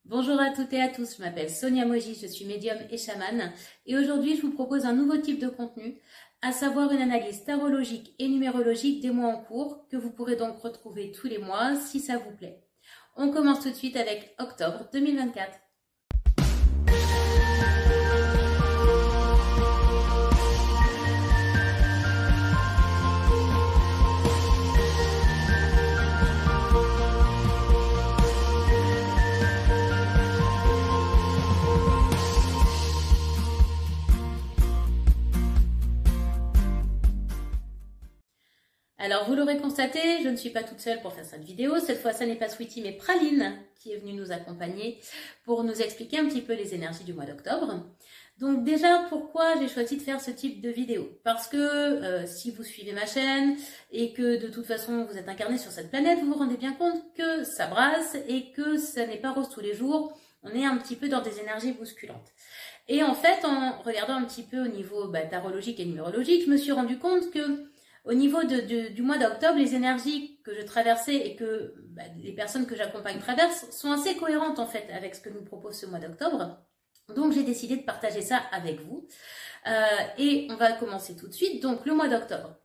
Bonjour à toutes et à tous, je m'appelle Sonia Moji, je suis médium et chamane et aujourd'hui je vous propose un nouveau type de contenu, à savoir une analyse tarologique et numérologique des mois en cours que vous pourrez donc retrouver tous les mois si ça vous plaît. On commence tout de suite avec octobre 2024. Alors vous l'aurez constaté, je ne suis pas toute seule pour faire cette vidéo. Cette fois, ça n'est pas Sweetie mais Praline qui est venue nous accompagner pour nous expliquer un petit peu les énergies du mois d'octobre. Donc déjà, pourquoi j'ai choisi de faire ce type de vidéo? Parce que si vous suivez ma chaîne et que de toute façon vous êtes incarné sur cette planète, vous vous rendez bien compte que ça brasse et que ça n'est pas rose tous les jours. On est un petit peu dans des énergies bousculantes. Et en fait, en regardant un petit peu au niveau tarologique et numérologique, je me suis rendu compte que au niveau du mois d'octobre, les énergies que je traversais et que les personnes que j'accompagne traversent sont assez cohérentes en fait avec ce que nous propose ce mois d'octobre. Donc j'ai décidé de partager ça avec vous. Et on va commencer tout de suite. Donc le mois d'octobre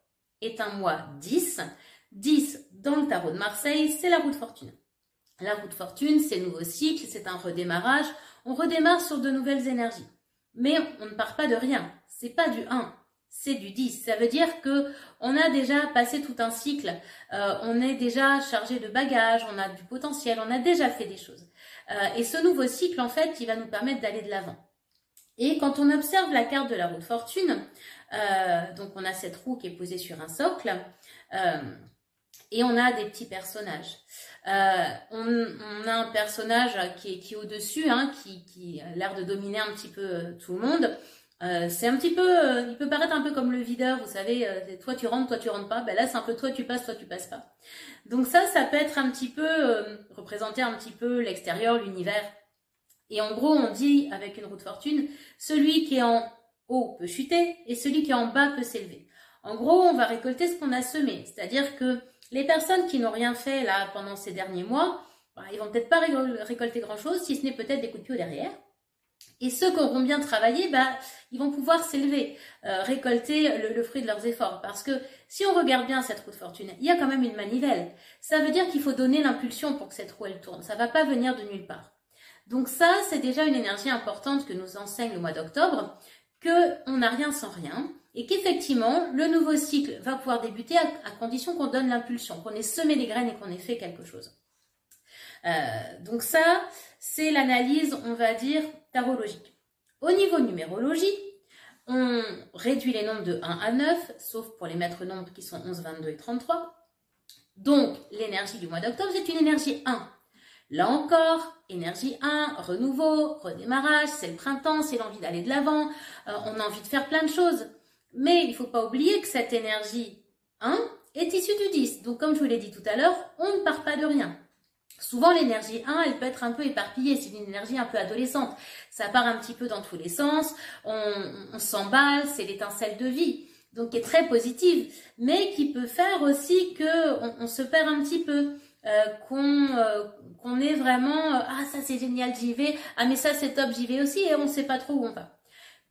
est un mois 10. 10 dans le tarot de Marseille, c'est la roue de fortune. La roue de fortune, c'est le nouveau cycle, c'est un redémarrage. On redémarre sur de nouvelles énergies. Mais on ne part pas de rien. C'est pas du 1. C'est du 10. Ça veut dire que on a déjà passé tout un cycle, on est déjà chargé de bagages, on a du potentiel, on a déjà fait des choses. Et ce nouveau cycle, en fait, il va nous permettre d'aller de l'avant. Et quand on observe la carte de la roue de fortune, donc on a cette roue qui est posée sur un socle, et on a des petits personnages. On a un personnage qui est au-dessus, hein, qui a l'air de dominer un petit peu tout le monde. C'est un petit peu, il peut paraître un peu comme le videur, vous savez, toi tu rentres pas. Ben là c'est un peu toi tu passes pas. Donc ça peut être un petit peu, représenter un petit peu l'extérieur, l'univers. Et en gros on dit avec une roue de fortune, celui qui est en haut peut chuter et celui qui est en bas peut s'élever. En gros on va récolter ce qu'on a semé, c'est-à-dire que les personnes qui n'ont rien fait là pendant ces derniers mois, ils vont peut-être pas récolter grand-chose, si ce n'est peut-être des coups de pied au derrière. Et ceux qui auront bien travaillé, ils vont pouvoir s'élever, récolter le fruit de leurs efforts. Parce que si on regarde bien cette roue de fortune, il y a quand même une manivelle. Ça veut dire qu'il faut donner l'impulsion pour que cette roue elle tourne. Ça ne va pas venir de nulle part. Donc ça, c'est déjà une énergie importante que nous enseigne le mois d'octobre, qu'on n'a rien sans rien. Et qu'effectivement, le nouveau cycle va pouvoir débuter à condition qu'on donne l'impulsion, qu'on ait semé les graines et qu'on ait fait quelque chose. Donc ça, c'est l'analyse, on va dire, tarologique. Au niveau numérologie, on réduit les nombres de 1 à 9, sauf pour les maîtres nombres qui sont 11, 22 et 33. Donc, l'énergie du mois d'octobre, c'est une énergie 1. Là encore, énergie 1, renouveau, redémarrage, c'est le printemps, c'est l'envie d'aller de l'avant, on a envie de faire plein de choses. Mais il ne faut pas oublier que cette énergie 1 est issue du 10. Donc, comme je vous l'ai dit tout à l'heure, on ne part pas de rien. Souvent, l'énergie 1, elle peut être un peu éparpillée, c'est une énergie un peu adolescente. Ça part un petit peu dans tous les sens, on s'emballe, c'est l'étincelle de vie, donc qui est très positive, mais qui peut faire aussi qu'on se perd un petit peu, qu'on est vraiment, ah ça c'est génial, j'y vais, ah mais ça c'est top, j'y vais aussi, et on ne sait pas trop où on va.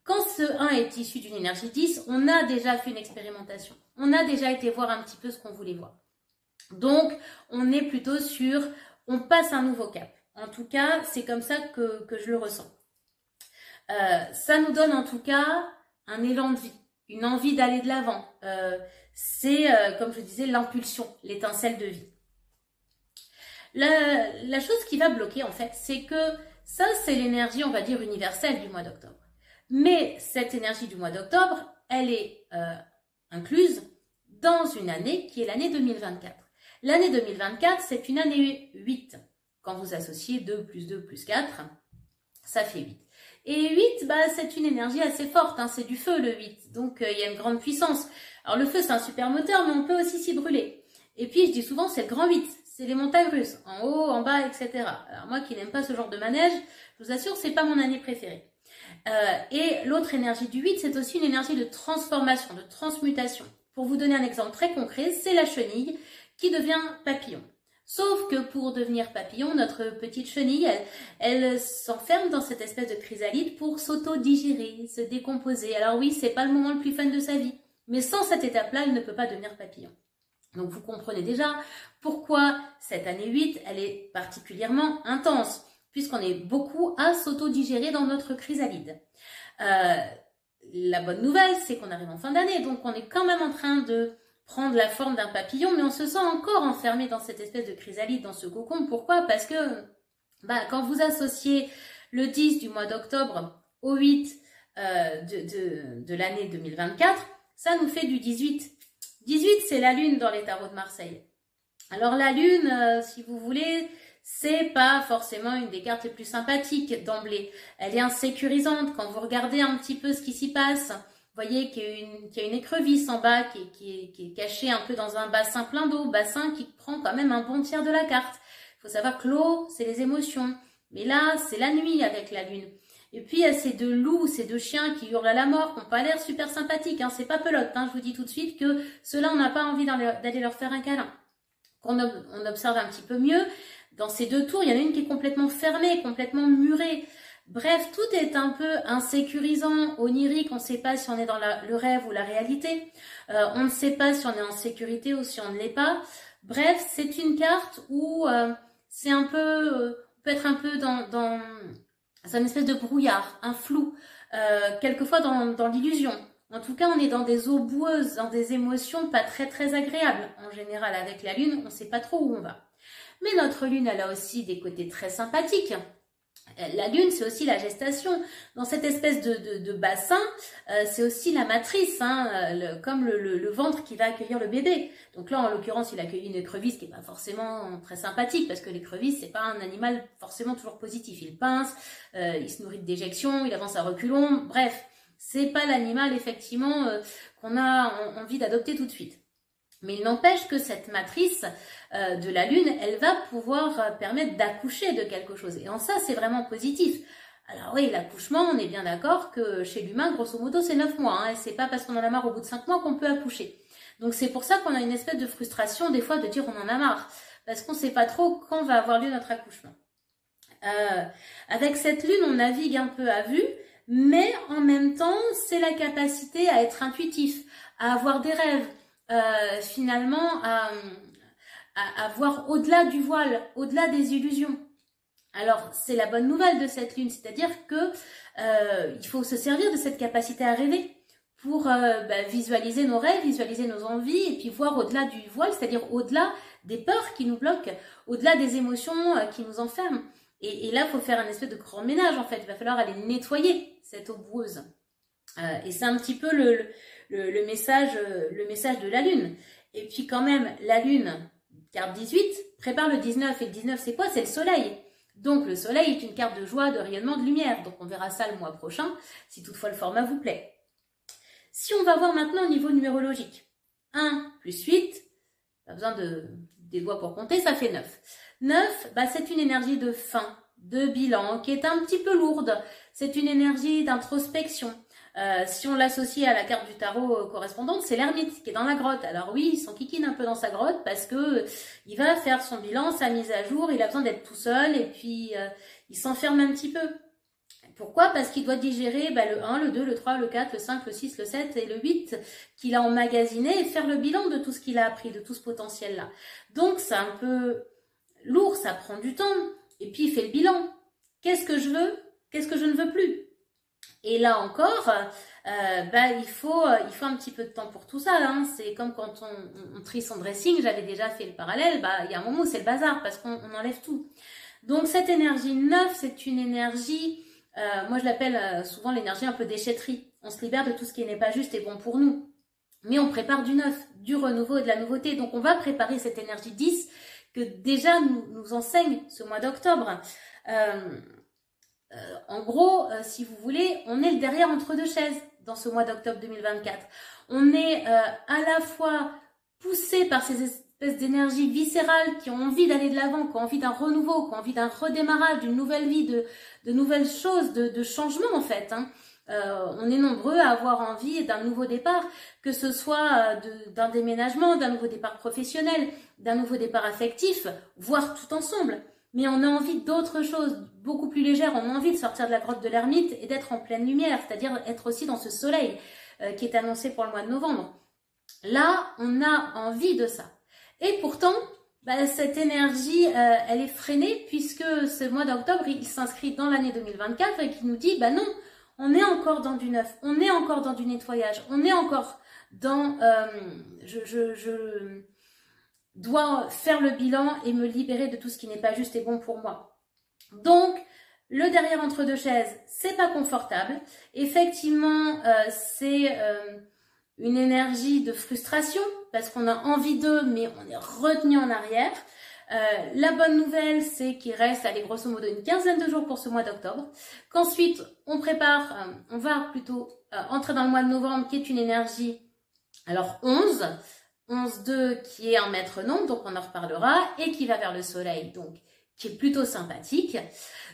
Quand ce 1 est issu d'une énergie 10, on a déjà fait une expérimentation, on a déjà été voir un petit peu ce qu'on voulait voir. Donc, on est plutôt sur... on passe un nouveau cap. En tout cas, c'est comme ça que je le ressens. Ça nous donne en tout cas un élan de vie, une envie d'aller de l'avant. C'est, comme je disais, l'impulsion, l'étincelle de vie. La chose qui va bloquer, en fait, c'est que ça, c'est l'énergie, on va dire, universelle du mois d'octobre. Mais cette énergie du mois d'octobre, elle est incluse dans une année qui est l'année 2024. L'année 2024, c'est une année 8. Quand vous associez 2 plus 2 plus 4, ça fait 8. Et 8, c'est une énergie assez forte, hein, c'est du feu le 8, donc il y a une grande puissance. Alors le feu, c'est un super moteur, mais on peut aussi s'y brûler. Et puis je dis souvent, c'est le grand 8, c'est les montagnes russes, en haut, en bas, etc. Alors moi qui n'aime pas ce genre de manège, je vous assure, c'est pas mon année préférée. Et l'autre énergie du 8, c'est aussi une énergie de transformation, de transmutation. Pour vous donner un exemple très concret, c'est la chenille qui devient papillon. Sauf que pour devenir papillon, notre petite chenille, elle s'enferme dans cette espèce de chrysalide pour s'auto-digérer, se décomposer. Alors oui, c'est pas le moment le plus fun de sa vie, mais sans cette étape-là, elle ne peut pas devenir papillon. Donc vous comprenez déjà pourquoi cette année 8, elle est particulièrement intense, puisqu'on est beaucoup à s'auto-digérer dans notre chrysalide. La bonne nouvelle, c'est qu'on arrive en fin d'année, donc on est quand même en train de prendre la forme d'un papillon, mais on se sent encore enfermé dans cette espèce de chrysalide, dans ce cocon. Pourquoi? Parce que quand vous associez le 10 du mois d'octobre au 8 de l'année 2024, ça nous fait du 18. 18, c'est la lune dans les tarots de Marseille. Alors la lune, si vous voulez, c'est pas forcément une des cartes les plus sympathiques d'emblée. Elle est insécurisante. Quand vous regardez un petit peu ce qui s'y passe, vous voyez qu'il y a une écrevisse en bas qui est cachée un peu dans un bassin plein d'eau, bassin qui prend quand même un bon tiers de la carte. Il faut savoir que l'eau, c'est les émotions. Mais là, c'est la nuit avec la lune. Et puis, il y a ces deux loups, ces deux chiens qui hurlent à la mort, qui n'ont pas l'air super sympathiques. C'est pas pelote, je vous dis tout de suite que ceux-là, on n'a pas envie d'aller leur faire un câlin. Quand on observe un petit peu mieux, dans ces deux tours, il y en a une qui est complètement fermée, complètement murée. Bref, tout est un peu insécurisant, onirique, on ne sait pas si on est dans le rêve ou la réalité. On ne sait pas si on est en sécurité ou si on ne l'est pas. Bref, c'est une carte où c'est un peu, on peut être un peu dans c'est une espèce de brouillard, un flou, quelquefois dans l'illusion. En tout cas, on est dans des eaux boueuses, dans des émotions pas très agréables. En général, avec la lune, on ne sait pas trop où on va. Mais notre lune, elle a aussi des côtés très sympathiques. La lune, c'est aussi la gestation. Dans cette espèce de bassin, c'est aussi la matrice, comme le ventre qui va accueillir le bébé. Donc là, en l'occurrence, il accueille une écrevisse qui n'est pas forcément très sympathique, parce que l'écrevisse, c'est pas un animal forcément toujours positif. Il pince, il se nourrit de déjections, il avance à reculons, bref. C'est pas l'animal, effectivement, qu'on a envie d'adopter tout de suite. Mais il n'empêche que cette matrice de la lune, elle va pouvoir permettre d'accoucher de quelque chose. Et en ça, c'est vraiment positif. Alors oui, l'accouchement, on est bien d'accord que chez l'humain, grosso modo, c'est 9 mois. Et c'est pas parce qu'on en a marre au bout de 5 mois qu'on peut accoucher. Donc c'est pour ça qu'on a une espèce de frustration, des fois, de dire on en a marre. Parce qu'on ne sait pas trop quand va avoir lieu notre accouchement. Avec cette lune, on navigue un peu à vue. Mais en même temps, c'est la capacité à être intuitif, à avoir des rêves, finalement à voir au-delà du voile, au-delà des illusions. Alors, c'est la bonne nouvelle de cette lune, c'est-à-dire que il faut se servir de cette capacité à rêver pour visualiser nos rêves, visualiser nos envies et puis voir au-delà du voile, c'est-à-dire au-delà des peurs qui nous bloquent, au-delà des émotions qui nous enferment. Et là, il faut faire un espèce de grand ménage, en fait. Il va falloir aller nettoyer cette eau boueuse. Et c'est un petit peu le message de la lune. Et puis quand même, la lune, carte 18, prépare le 19. Et le 19, c'est quoi? C'est le soleil. Donc le soleil est une carte de joie, de rayonnement, de lumière. Donc on verra ça le mois prochain, si toutefois le format vous plaît. Si on va voir maintenant au niveau numérologique. 1 plus 8, pas besoin des doigts pour compter, ça fait 9. 9, c'est une énergie de fin, de bilan, qui est un petit peu lourde. C'est une énergie d'introspection. Si on l'associe à la carte du tarot correspondante, c'est l'ermite qui est dans la grotte. Alors oui, il s'enquiquine un peu dans sa grotte parce que il va faire son bilan, sa mise à jour, il a besoin d'être tout seul et puis il s'enferme un petit peu. Pourquoi? Parce qu'il doit digérer le 1, le 2, le 3, le 4, le 5, le 6, le 7 et le 8 qu'il a emmagasiné et faire le bilan de tout ce qu'il a appris, de tout ce potentiel-là. Donc c'est un peu lourd, ça prend du temps. Et puis il fait le bilan. Qu'est-ce que je veux? Qu'est-ce que je ne veux plus? Et là encore, il faut un petit peu de temps pour tout ça. C'est comme quand on trie son dressing, j'avais déjà fait le parallèle, il y a un moment où c'est le bazar parce qu'on enlève tout. Donc cette énergie 9, c'est une énergie, moi je l'appelle souvent l'énergie un peu déchetterie. On se libère de tout ce qui n'est pas juste et bon pour nous. Mais on prépare du neuf, du renouveau et de la nouveauté. Donc on va préparer cette énergie 10 que déjà nous enseigne ce mois d'octobre. En gros, si vous voulez, on est le derrière entre deux chaises dans ce mois d'octobre 2024. On est à la fois poussé par ces espèces d'énergies viscérales qui ont envie d'aller de l'avant, qui ont envie d'un renouveau, qui ont envie d'un redémarrage, d'une nouvelle vie, de nouvelles choses, de changements en fait. on est nombreux à avoir envie d'un nouveau départ, que ce soit d'un déménagement, d'un nouveau départ professionnel, d'un nouveau départ affectif, voire tout ensemble. Mais on a envie d'autre chose, beaucoup plus légère. On a envie de sortir de la grotte de l'ermite et d'être en pleine lumière, c'est-à-dire être aussi dans ce soleil qui est annoncé pour le mois de novembre. Là, on a envie de ça. Et pourtant, cette énergie, elle est freinée puisque ce mois d'octobre, il s'inscrit dans l'année 2024 et qui nous dit, non, on est encore dans du neuf, on est encore dans du nettoyage, on est encore dans... je dois faire le bilan et me libérer de tout ce qui n'est pas juste et bon pour moi. Donc, le derrière entre deux chaises, c'est pas confortable. Effectivement, c'est une énergie de frustration parce qu'on a envie d'eux, mais on est retenu en arrière. La bonne nouvelle, c'est qu'il reste, allez, grosso modo, une quinzaine de jours pour ce mois d'octobre. Qu'ensuite, on prépare, on va plutôt entrer dans le mois de novembre, qui est une énergie, alors 11-2 qui est un maître nombre, donc on en reparlera, et qui va vers le soleil, donc qui est plutôt sympathique.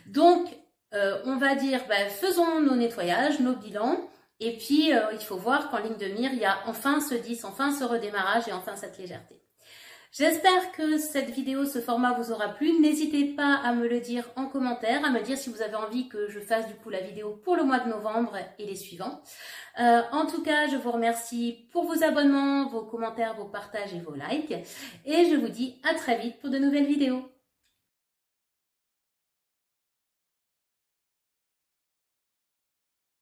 Donc, on va dire, faisons nos nettoyages, nos bilans, et puis il faut voir qu'en ligne de mire, il y a enfin ce 10, enfin ce redémarrage et enfin cette légèreté. J'espère que cette vidéo, ce format vous aura plu. N'hésitez pas à me le dire en commentaire, à me dire si vous avez envie que je fasse du coup la vidéo pour le mois de novembre et les suivants. En tout cas, je vous remercie pour vos abonnements, vos commentaires, vos partages et vos likes. Et je vous dis à très vite pour de nouvelles vidéos.